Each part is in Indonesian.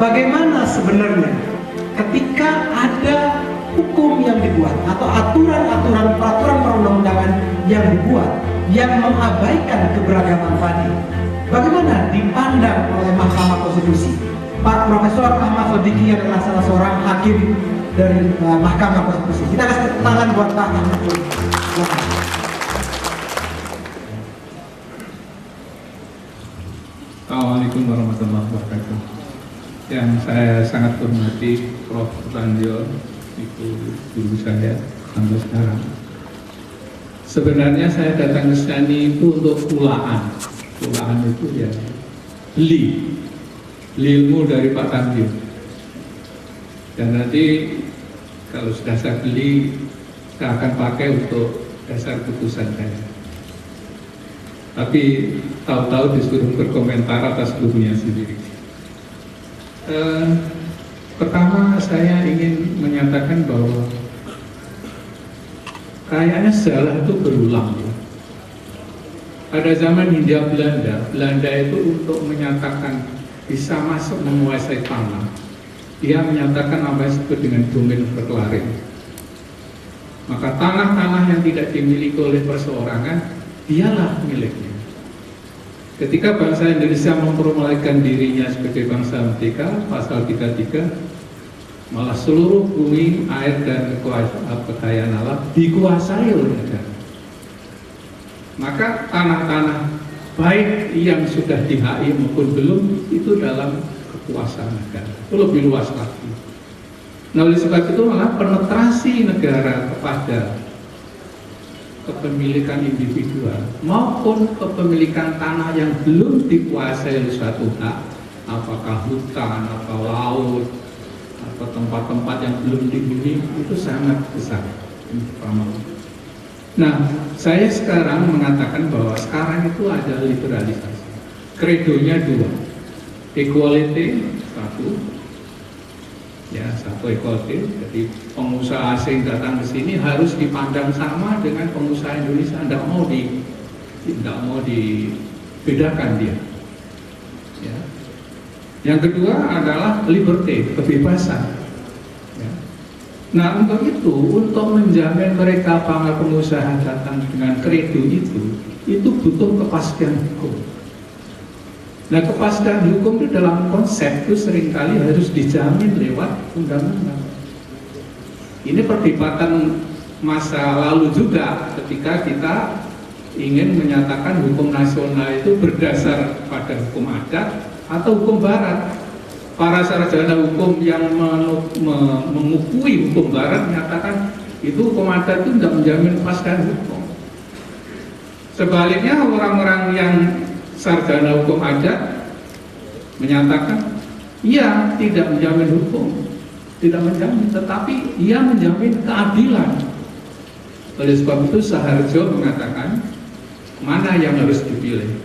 bagaimana sebenarnya ketika ada hukum yang dibuat atau aturan-aturan peraturan perundang-undangan yang dibuat yang mengabaikan keberagaman tadi, bagaimana dipandang oleh Mahkamah Konstitusi? Pak Profesor Ahmad Sodiqi adalah salah seorang hakim dari Mahkamah Konstitusi. Kita kasih tangan buat Pak Ahmad Sodiqi. Assalamualaikum warahmatullahi wabarakatuh. Yang saya sangat hormati Prof. Randio, itu guru saya sampai sekarang. Sebenarnya saya datang ke sini itu untuk kulaan. Kulaan itu ya beli ilmu dari Pak Randio. Dan nanti kalau sudah saya beli, saya akan pakai untuk dasar putusan saya. Tapi tahu-tahu disuruh berkomentar atas bukunya sendiri. Pertama saya ingin menyatakan bahwa kayaknya sejarah itu berulang ya. Pada zaman Hindia Belanda itu untuk menyatakan bisa masuk menguasai tanah, dia menyatakan apa yang disebut dengan domain verklaring. Maka tanah-tanah yang tidak dimiliki oleh perseorangan dialah miliknya. Ketika bangsa Indonesia mempromulasikan dirinya sebagai bangsa merdeka, pasal 33, malah seluruh bumi, air dan kekayaan alam dikuasai oleh negara. Maka tanah-tanah baik yang sudah di HI maupun belum itu dalam kekuasaan negara. Itu lebih luas lagi. Nah, oleh sebab itu malah penetrasi negara kepada kepemilikan individual maupun kepemilikan tanah yang belum dikuasai oleh suatu hak, apakah hutan, atau laut, atau tempat-tempat yang belum dihuni, itu sangat besar. Nah, saya sekarang mengatakan bahwa sekarang itu ada liberalisasi. Kredonya dua, equality satu equality. Jadi pengusaha asing datang ke sini harus dipandang sama dengan pengusaha Indonesia, tidak mau dibedakan dia. Ya. Yang kedua adalah liberty, kebebasan. Ya. Nah, untuk itu, untuk menjamin mereka para pengusaha datang dengan kredo itu butuh kepastian hukum. Nah, kepastian hukum itu dalam konsep itu seringkali harus dijamin lewat undang-undang. Ini perdebatan masa lalu juga ketika kita ingin menyatakan hukum nasional itu berdasar pada hukum adat atau hukum barat. Para sarjana hukum yang mengukui hukum barat menyatakan itu hukum adat itu tidak menjamin kepastian hukum. Sebaliknya orang-orang yang sarjana hukum adat menyatakan ia tidak menjamin hukum, tidak menjamin, tetapi ia menjamin keadilan. Oleh sebab itu Saharjo mengatakan mana yang harus dipilih,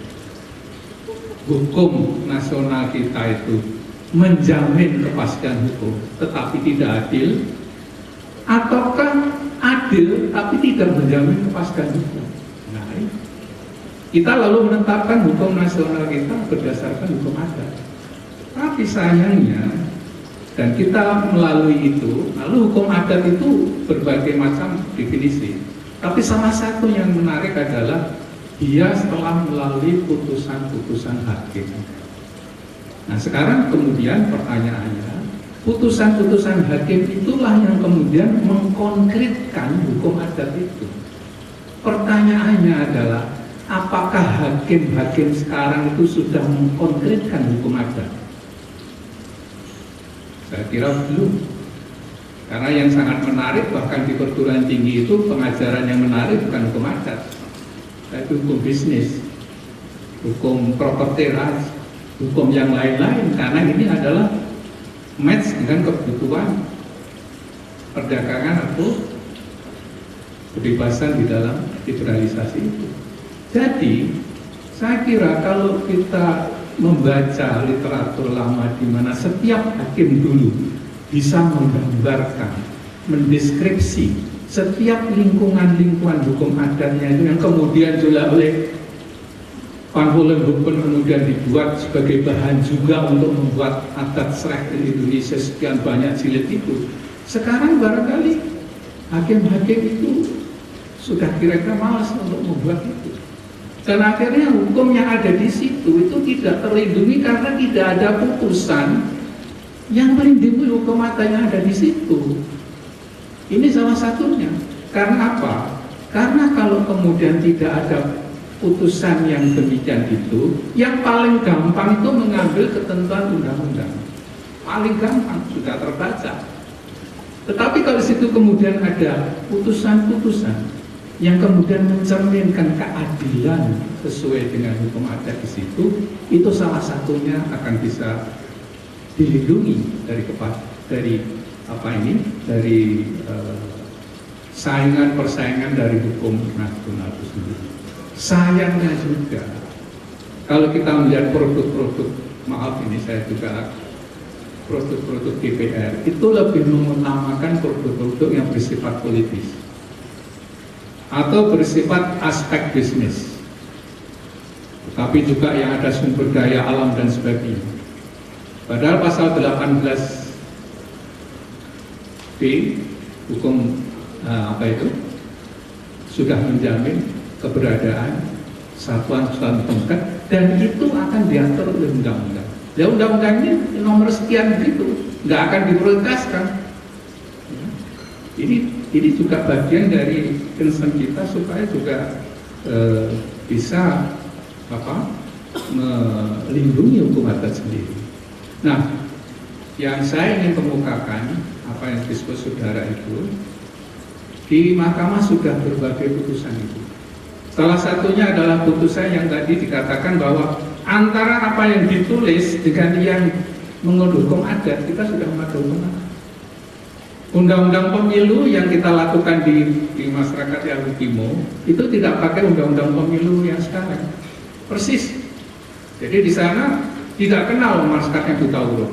hukum nasional kita itu menjamin kepastian hukum tetapi tidak adil, ataukah adil tapi tidak menjamin kepastian hukum. Nah, kita lalu menetapkan hukum nasional kita berdasarkan hukum adat. Tapi sayangnya, dan kita melalui itu, lalu hukum adat itu berbagai macam definisi. Tapi salah satu yang menarik adalah dia setelah melalui putusan-putusan hakim. Nah, sekarang kemudian pertanyaannya, putusan-putusan hakim itulah yang kemudian mengkonkretkan hukum adat itu. Pertanyaannya adalah, apakah hakim-hakim sekarang itu sudah mengkonkretkan hukum adat? Saya kira belum. Karena yang sangat menarik bahkan di perguruan tinggi itu pengajaran yang menarik bukan hukum adat, tapi hukum bisnis, hukum properti rights, hukum yang lain-lain. Karena ini adalah match dengan kebutuhan perdagangan atau kebebasan di dalam liberalisasi itu. Jadi, saya kira kalau kita membaca literatur lama di mana setiap hakim dulu bisa menggambarkan, mendeskripsi setiap lingkungan-lingkungan hukum adatnya itu yang kemudian juga oleh Van Vollenhoven kemudian dibuat sebagai bahan juga untuk membuat adat Srek di Indonesia sekian banyak jilid itu. Sekarang barangkali hakim-hakim itu sudah kira-kira malas untuk membuat itu. Dan akhirnya hukum yang ada di situ itu tidak terlindungi karena tidak ada putusan yang melindungi hukum adat yang ada di situ. Ini salah satunya. Karena apa? Karena kalau kemudian tidak ada putusan yang demikian itu, yang paling gampang itu mengambil ketentuan undang-undang. Paling gampang, sudah terbaca. Tetapi kalau di situ kemudian ada putusan-putusan yang kemudian mencerminkan keadilan sesuai dengan hukum adat di situ, itu salah satunya akan bisa dilindungi dari persaingan dari hukum nasional itu sendiri. Sayangnya juga kalau kita melihat produk-produk, maaf ini saya juga produk-produk DPR itu lebih mengutamakan produk-produk yang bersifat politis atau bersifat aspek bisnis, tapi juga yang ada sumber daya alam dan sebagainya. Padahal pasal 18B hukum sudah menjamin keberadaan satuan-satuan tempat, dan itu akan diatur oleh undang-undang. Ya, undang-undang ini nomor sekian begitu, nggak akan diprioritaskan. Ini juga bagian dari concern kita supaya juga bisa melindungi hukum adat sendiri. Nah, yang saya ingin kemukakan apa yang disebut saudara itu, di mahkamah sudah berbagai putusan itu. Salah satunya adalah putusan yang tadi dikatakan bahwa antara apa yang ditulis dengan yang menurut hukum adat, kita sudah memakai hukum adat. Undang-undang pemilu yang kita lakukan di masyarakat Yahudimo itu tidak pakai undang-undang pemilu yang sekarang. Persis. Jadi di sana tidak kenal masyarakatnya buta huruf.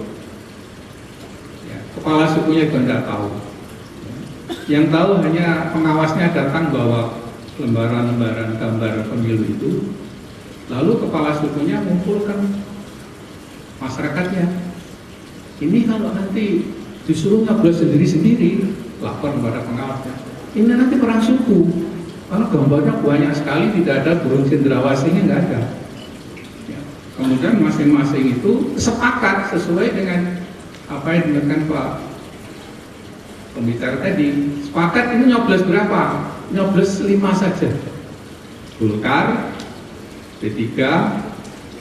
Ya, kepala sukunya juga tidak tahu. Yang tahu hanya pengawasnya datang bawa lembaran-lembaran gambar pemilu itu, lalu kepala sukunya mengumpulkan masyarakatnya. Ini kalau nanti disuruh nyoblos sendiri-sendiri, lapor kepada pengawasnya. Ini nanti perang suku, karena gambarnya banyak sekali, tidak ada burung cendrawasihnya, nggak ada. Ya. Kemudian masing-masing itu sepakat sesuai dengan apa yang dilakukan Pak pembicara tadi. Sepakat ini nyoblos berapa? Nyoblos 5 saja. Golkar, P3,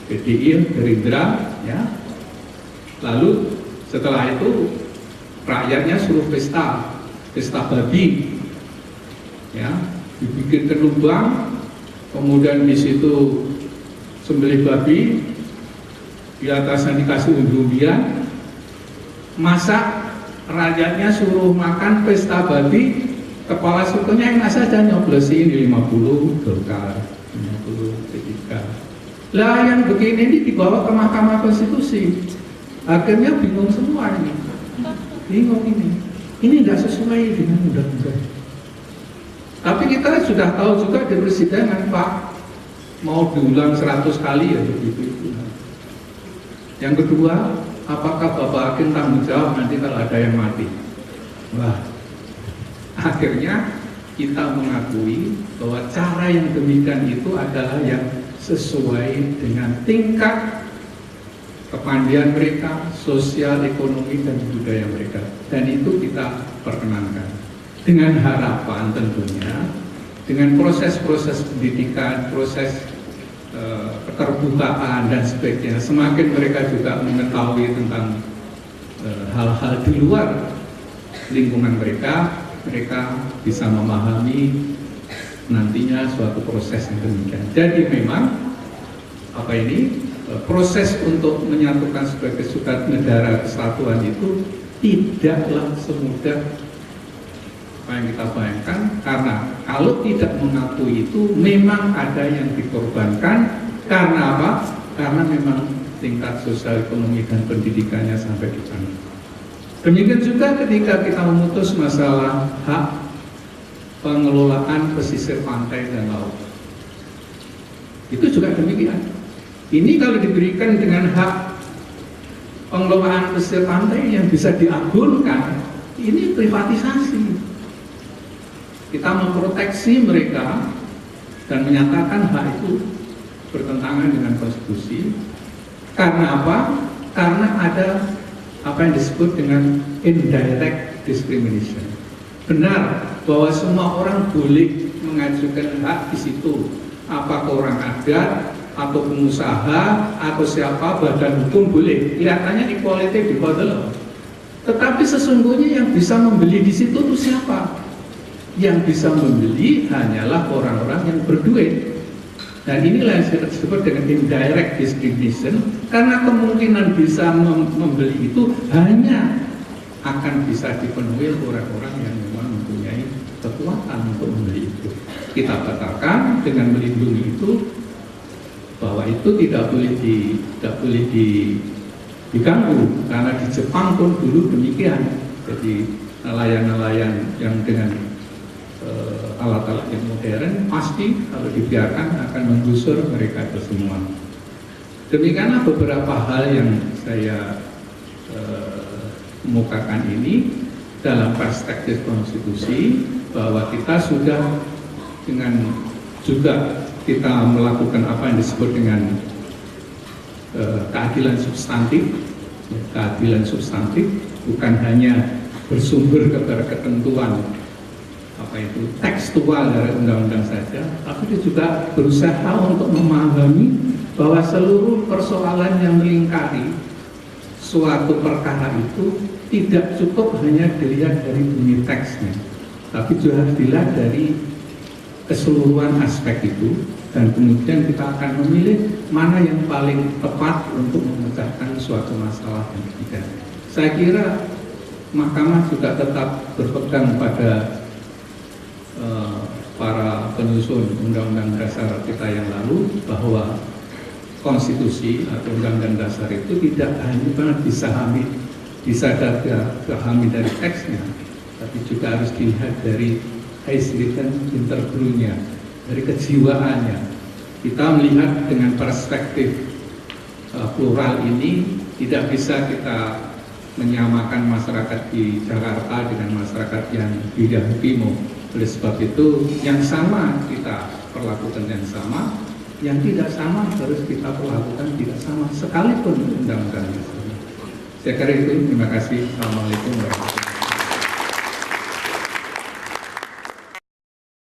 PDI, Gerindra, ya. Lalu setelah itu rakyatnya suruh pesta babi, ya, dibikinkan lubang, kemudian di situ sembelih babi, di atasnya dikasih umbi-umbian, masak, rakyatnya suruh makan pesta babi. Kepala sukunya yang saja nyoblosin di 50 Golkar, 50 P3. Lah yang begini ini dibawa ke Mahkamah Konstitusi. Akhirnya bingung semua ini. Bingung ini. Ini tidak sesuai dengan undang-undang. Tapi kita sudah tahu juga di persidangan, Pak, mau diulang 100 kali ya begitu. Yang kedua, apakah Bapak Hakim tanggung jawab nanti kalau ada yang mati? Wah. Akhirnya kita mengakui bahwa cara yang demikian itu adalah yang sesuai dengan tingkat kepandaian mereka, sosial, ekonomi, dan budaya mereka. Dan itu kita perkenankan. Dengan harapan tentunya, dengan proses-proses pendidikan, proses keterbukaan dan sebagainya, semakin mereka juga mengetahui tentang hal-hal di luar lingkungan mereka bisa memahami nantinya suatu proses yang demikian. Jadi memang proses untuk menyatukan sebagai suatu negara kesatuan itu tidaklah semudah apa yang kita bayangkan, karena kalau tidak mengakui itu memang ada yang dikorbankan. Karena apa? Karena memang tingkat sosial, ekonomi, dan pendidikannya sampai di sana. Demikian juga ketika kita memutus masalah hak pengelolaan pesisir pantai dan laut. Itu juga demikian. Ini kalau diberikan dengan hak pengelolaan pesisir pantai yang bisa diagunkan, ini privatisasi. Kita memproteksi mereka dan menyatakan hak itu bertentangan dengan konstitusi. Karena apa? Karena ada apa yang disebut dengan indirect discrimination. Benar bahwa semua orang boleh mengajukan hak di situ. Apakah orang adat atau pengusaha atau siapa, badan hukum boleh. Kelihatannya equality before the law. Tetapi sesungguhnya yang bisa membeli di situ itu siapa? Yang bisa membeli hanyalah orang-orang yang berduit. Dan inilah yang saya sebut dengan indirect discrimination, karena kemungkinan bisa membeli itu hanya akan bisa dipenuhi orang-orang yang memang mempunyai kekuatan untuk membeli itu. Kita katakan dengan melindungi itu bahwa itu tidak boleh diganggu, karena di Jepang pun dulu demikian. Jadi nelayan-nelayan yang dengan alat-alat yang modern pasti kalau dibiarkan akan menggusur mereka itu semua. Demikianlah beberapa hal yang saya kemukakan ini dalam perspektif konstitusi, bahwa kita sudah dengan juga kita melakukan apa yang disebut dengan keadilan substantif. Keadilan substantif bukan hanya bersumber kepada ketentuan apa itu tekstual dari undang-undang saja, tapi dia juga berusaha untuk memahami bahwa seluruh persoalan yang melingkari suatu perkara itu tidak cukup hanya dilihat dari bunyi teksnya, tapi juga harus dilihat dari keseluruhan aspek itu, dan kemudian kita akan memilih mana yang paling tepat untuk memecahkan suatu masalah yang tidak. Saya kira Mahkamah juga tetap berpegang pada para penyusun Undang-Undang Dasar kita yang lalu, bahwa konstitusi atau Undang-Undang Dasar itu tidak hanya bisa dipahami dari teksnya, tapi juga harus dilihat dari ais written intergrunya, dari kejiwaannya. Kita melihat dengan perspektif plural ini, tidak bisa kita menyamakan masyarakat di Jakarta dengan masyarakat yang di Yahukimo. Oleh sebab itu, yang sama kita perlakukan yang sama, yang tidak sama harus kita perlakukan tidak sama, sekalipun undang-undangnya sama. Saya kira itu, terima kasih. Assalamualaikum warahmatullahi wabarakatuh.